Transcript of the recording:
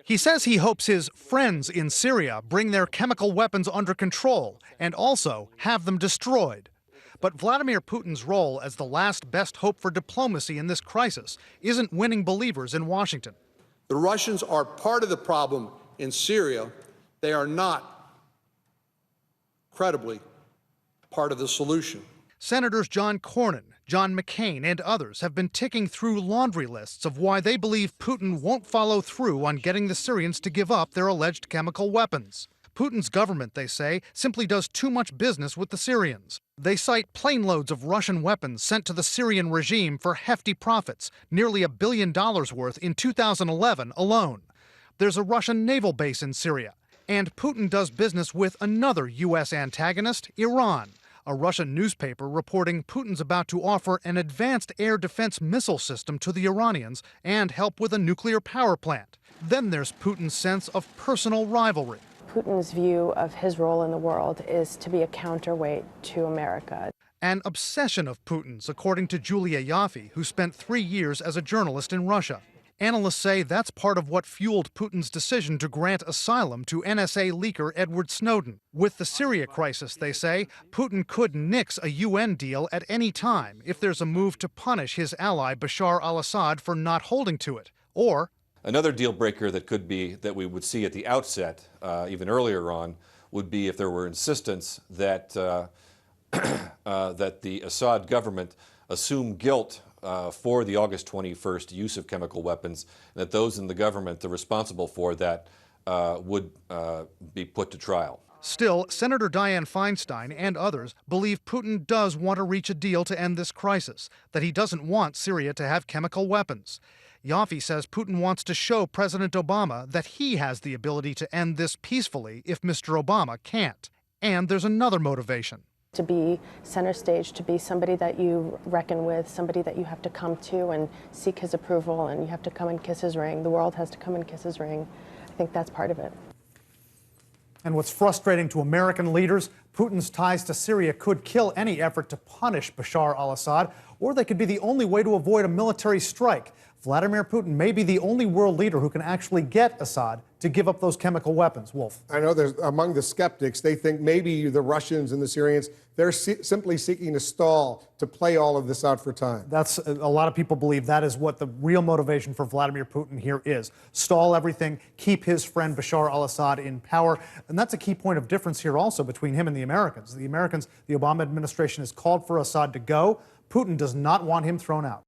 He says he hopes his friends in Syria bring their chemical weapons under control and also have them destroyed. But Vladimir Putin's role as the last best hope for diplomacy in this crisis isn't winning believers in Washington. The Russians are part of the problem in Syria. They are not, credibly, part of the solution. Senators John Cornyn, John McCain, and others have been ticking through laundry lists of why they believe Putin won't follow through on getting the Syrians to give up their alleged chemical weapons. Putin's government, they say, simply does too much business with the Syrians. They cite plane loads of Russian weapons sent to the Syrian regime for hefty profits, nearly $1 billion worth in 2011 alone. There's a Russian naval base in Syria, and Putin does business with another U.S. antagonist, Iran. A Russian newspaper reporting Putin's about to offer an advanced air defense missile system to the Iranians and help with a nuclear power plant. Then there's Putin's sense of personal rivalry. Putin's view of his role in the world is to be a counterweight to America. An obsession of Putin's, according to Julia Yaffe, who spent 3 years as a journalist in Russia. Analysts say that's part of what fueled Putin's decision to grant asylum to NSA leaker Edward Snowden. With the Syria crisis, they say, Putin could nix a UN deal at any time if there's a move to punish his ally Bashar al-Assad for not holding to it. Or another deal breaker that we would see at the outset, even earlier on, would be if there were insistence that that the Assad government assume guilt for the August 21st use of chemical weapons, and that those in the government that are responsible for that would be put to trial. Still, Senator Dianne Feinstein and others believe Putin does want to reach a deal to end this crisis, that he doesn't want Syria to have chemical weapons. Yaffe says Putin wants to show President Obama that he has the ability to end this peacefully if Mr. Obama can't. And there's another motivation. To be center stage, to be somebody that you reckon with, somebody that you have to come to and seek his approval, and you have to come and kiss his ring. The world has to come and kiss his ring. I think that's part of it. And what's frustrating to American leaders, Putin's ties to Syria could kill any effort to punish Bashar al-Assad, or they could be the only way to avoid a military strike. Vladimir Putin may be the only world leader who can actually get Assad to give up those chemical weapons. Wolf. I know there's among the skeptics, they think maybe the Russians and the Syrians, they're simply seeking to stall, to play all of this out for time. That's a lot of people believe that is what the real motivation for Vladimir Putin here is. Stall everything, keep his friend Bashar al-Assad in power. And that's a key point of difference here also between him and the Americans. The Obama administration has called for Assad to go. Putin does not want him thrown out.